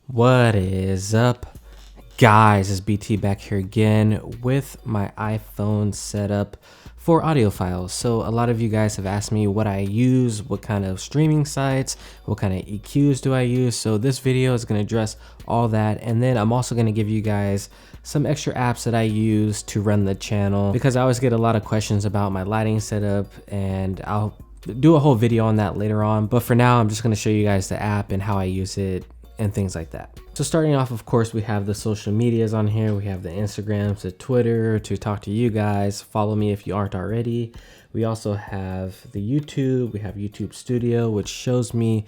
What is up, guys? It's BT back here again with my iPhone setup for audio files. So a lot of you guys have asked me what I use, what kind of streaming sites, what kind of EQs do I use. So this video is going to address all that, and then I'm also going to give you guys some extra apps that I use to run the channel, because I always get a lot of questions about my lighting setup, and I'll do a whole video on that later on. But for now, I'm just going to show you guys the app and how I use it and things like that. So starting off, of course, we have the social medias on here. We have the Instagrams, the Twitter to talk to you guys. Follow me if you aren't already. We also have the YouTube. We have YouTube Studio, which shows me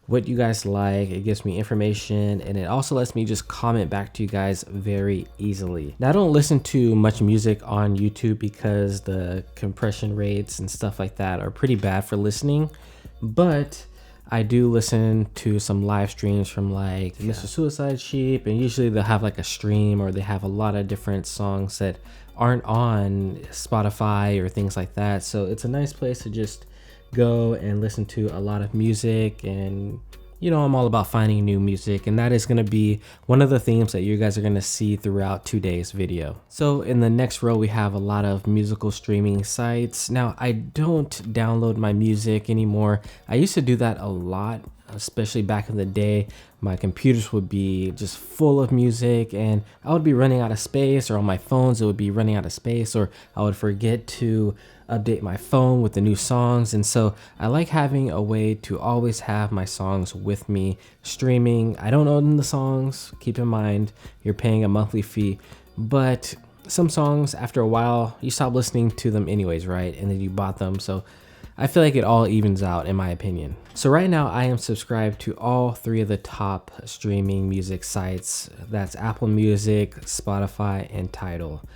what you guys like. It gives me information, and it also lets me just comment back to you guys very easily. Now, I don't listen to much music on YouTube because the compression rates and stuff like that are pretty bad for listening, but I do listen to some live streams from like Mr. Suicide Sheep, and usually they'll have like a stream, or they have a lot of different songs that aren't on Spotify or things like that. So it's a nice place to just go and listen to a lot of music. And you know, I'm all about finding new music, and that is going to be one of the themes that you guys are going to see throughout today's video. So in the next row, we have a lot of musical streaming sites. Now, I don't download my music anymore. I used to do that a lot, especially back in the day. My computers would be just full of music, and I would be running out of space, or on my phones it would be running out of space, or I would forget to update my phone with the new songs. And so I like having a way to always have my songs with me streaming. I don't own the songs. Keep in mind, you're paying a monthly fee, but some songs, after a while, you stop listening to them anyways, right? And then you bought them. So I feel like it all evens out, in my opinion. So right now I am subscribed to all three of the top streaming music sites. That's Apple Music, Spotify, and Tidal.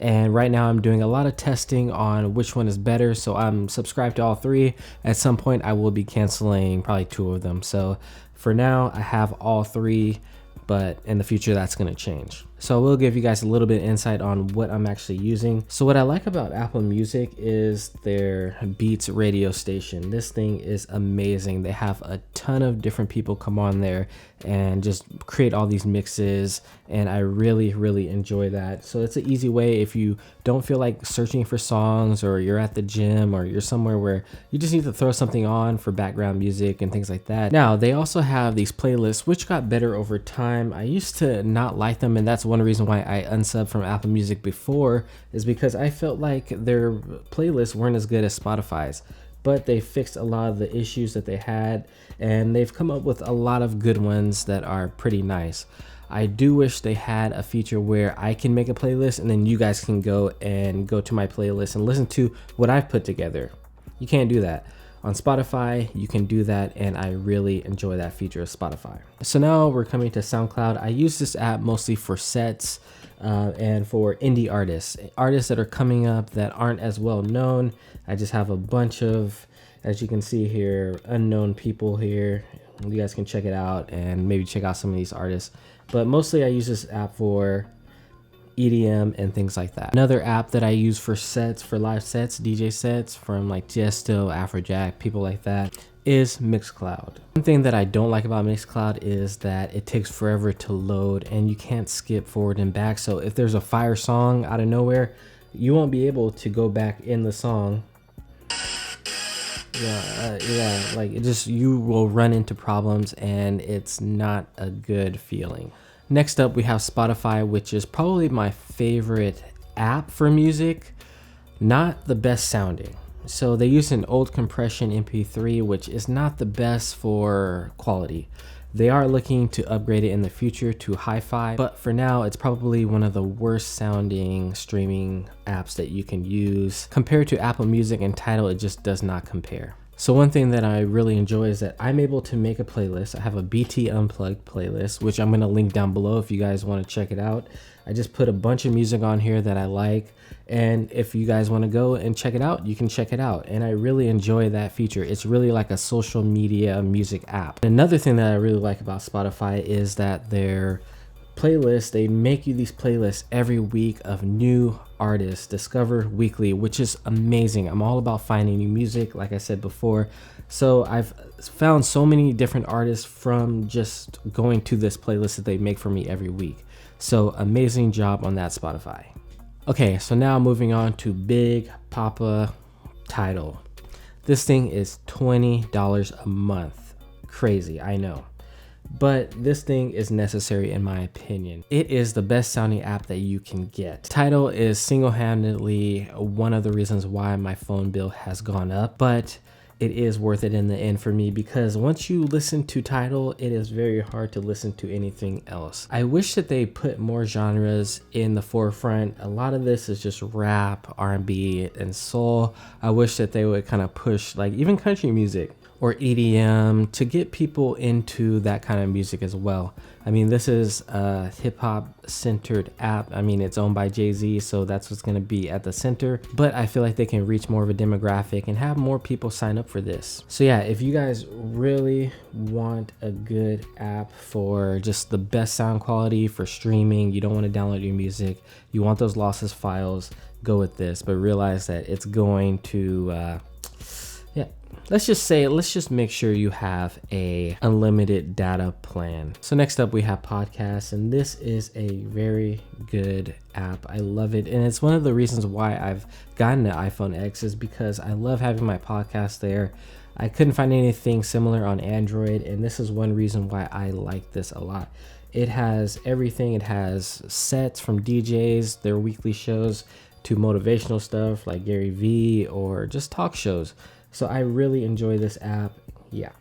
And right now I'm doing a lot of testing on which one is better. So I'm subscribed to all three. At some point I will be canceling probably two of them. So for now I have all three, but in the future that's going to change. So I will give you guys a little bit of insight on what I'm actually using. So what I like about Apple Music is their Beats radio station. This thing is amazing. They have a ton of different people come on there and just create all these mixes, and I really enjoy that. So it's an easy way if you don't feel like searching for songs, or you're at the gym, or you're somewhere where you just need to throw something on for background music and things like that. Now, they also have these playlists, which got better over time. I used to not like them, and that's one reason why I unsubbed from Apple Music before, is because I felt like their playlists weren't as good as Spotify's. But they fixed a lot of the issues that they had, and they've come up with a lot of good ones that are pretty nice. I do wish they had a feature where I can make a playlist, and then you guys can go to my playlist and listen to what I've put together. You can't do that. On Spotify, you can do that, and I really enjoy that feature of Spotify. So now we're coming to SoundCloud. I use this app mostly for sets and for indie artists that are coming up that aren't as well known. I just have a bunch of, as you can see here, unknown people here. You guys can check it out and maybe check out some of these artists. But mostly I use this app for EDM and things like that. Another app that I use for sets, for live sets, DJ sets from like Tiesto, Afrojack, people like that, is Mixcloud. One thing that I don't like about Mixcloud is that it takes forever to load, and you can't skip forward and back. So if there's a fire song out of nowhere, you won't be able to go back in the song. Like it just, you will run into problems, and it's not a good feeling. Next up, we have Spotify, which is probably my favorite app for music. Not the best sounding. So they use an old compression MP3, which is not the best for quality. They are looking to upgrade it in the future to hi-fi, but for now, it's probably one of the worst sounding streaming apps that you can use. Compared to Apple Music and Tidal, it just does not compare. So one thing that I really enjoy is that I'm able to make a playlist. I have a BT Unplugged playlist, which I'm going to link down below if you guys want to check it out. I just put a bunch of music on here that I like, and if you guys want to go and check it out, you can check it out. And I really enjoy that feature. It's really like a social media music app. Another thing that I really like about Spotify is that their playlists, they make you these playlists every week of new artists, discover weekly, which is amazing. I'm all about finding new music. Like I said before, So I've found so many different artists from just going to this playlist that they make for me every week. So amazing job on that, Spotify. Okay, so now moving on to Big Papa Tidal. This thing is $20 a month. Crazy, I know. But this thing is necessary in my opinion. It is the best sounding app that you can get. Tidal is single-handedly one of the reasons why my phone bill has gone up, but it is worth it in the end for me, because once you listen to Tidal, it is very hard to listen to anything else. I wish that they put more genres in the forefront. A lot of this is just rap, R&B, and soul. I wish that they would kind of push like even country music or EDM to get people into that kind of music as well. I mean, this is a hip-hop centered app. I mean, it's owned by Jay-Z, so that's what's gonna be at the center, but I feel like they can reach more of a demographic and have more people sign up for this. So yeah, if you guys really want a good app for just the best sound quality for streaming, you don't want to download your music, you want those lossless files, go with this, but realize that it's going to let's just make sure you have a unlimited data plan. So next up we have podcasts, and this is a very good app. I love it, and it's one of the reasons why I've gotten an iPhone X is because I love having my podcast there. I couldn't find anything similar on Android, and this is one reason why I like this a lot. It has everything. It has sets from DJs, their weekly shows, to motivational stuff like Gary Vee or just talk shows. So I really enjoy this app. Yeah.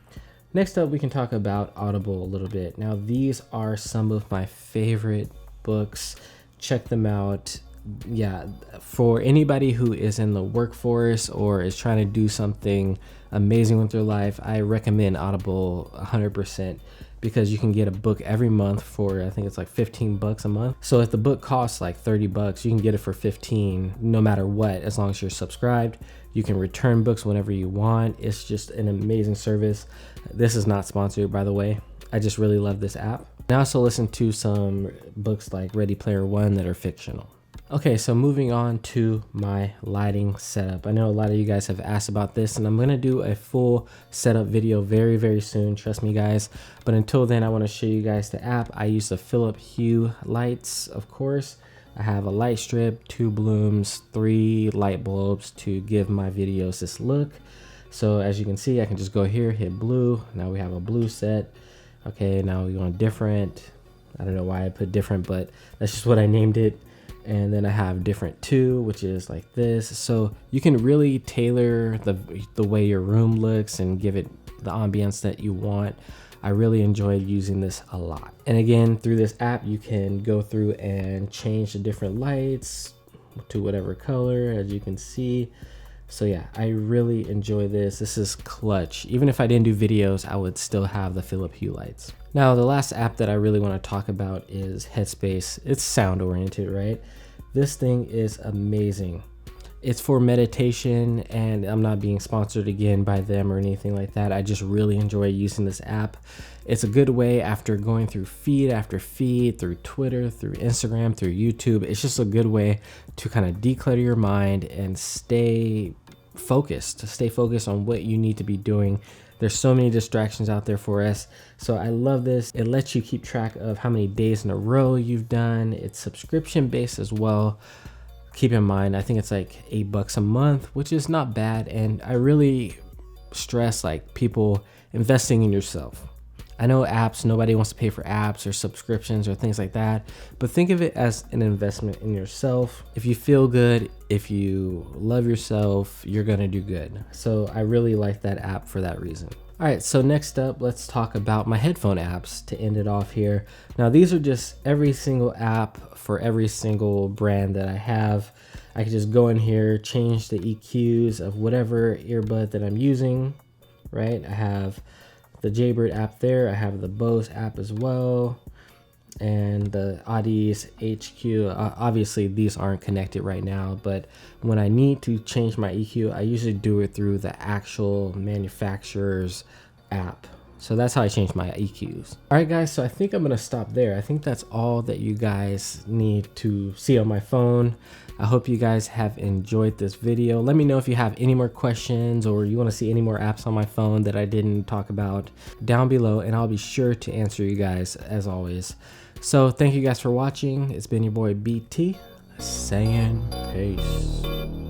Next up, we can talk about Audible a little bit. Now, these are some of my favorite books. Check them out. Yeah, for anybody who is in the workforce or is trying to do something amazing with their life, I recommend Audible 100%, because you can get a book every month for, I think it's like $15 a month. So if the book costs like $30, you can get it for 15 no matter what, as long as you're subscribed. You can return books whenever you want. It's just an amazing service. This is not sponsored, by the way. I just really love this app. I also listen to some books like Ready Player One that are fictional. Okay, so moving on to my lighting setup. I know a lot of you guys have asked about this, and I'm going to do a full setup video very, very soon. Trust me, guys. But until then, I want to show you guys the app. I use the Philips Hue lights, of course. I have a light strip, 2 blooms, 3 light bulbs to give my videos this look. So as you can see, I can just go here, hit blue. Now we have a blue set. Okay, now we want different. I don't know why I put different, but that's just what I named it. And then I have different 2, which is like this. So you can really tailor the way your room looks and give it the ambience that you want. I really enjoyed using this a lot. And again, through this app, you can go through and change the different lights to whatever color, as you can see. So yeah, I really enjoy this. This is clutch. Even if I didn't do videos, I would still have the Philips Hue lights. Now, the last app that I really want to talk about is Headspace. It's sound oriented, right? This thing is amazing. It's for meditation, and I'm not being sponsored again by them or anything like that. I just really enjoy using this app. It's a good way after going through feed after feed, through Twitter, through Instagram, through YouTube. It's just a good way to kind of declutter your mind and stay focused on what you need to be doing. There's so many distractions out there for us. So I love this. It lets you keep track of how many days in a row you've done. It's subscription based as well. Keep in mind, I think it's like $8 a month, which is not bad. And I really stress like people investing in yourself. I know apps, nobody wants to pay for apps or subscriptions or things like that, but think of it as an investment in yourself. If you feel good, if you love yourself, you're gonna do good. So I really like that app for that reason. All right, so next up, let's talk about my headphone apps to end it off here. Now, these are just every single app for every single brand that I have. I can just go in here, change the EQs of whatever earbud that I'm using, right? I have the Jaybird app there. I have the BOSE app as well, and the AUDEZE HQ. Obviously, these aren't connected right now, but when I need to change my EQ, I usually do it through the actual manufacturer's app. So that's how I changed my EQs. All right, guys, so I think I'm gonna stop there. I think that's all that you guys need to see on my phone. I hope you guys have enjoyed this video. Let me know if you have any more questions or you wanna see any more apps on my phone that I didn't talk about down below, and I'll be sure to answer you guys as always. So thank you guys for watching. It's been your boy BT saying peace.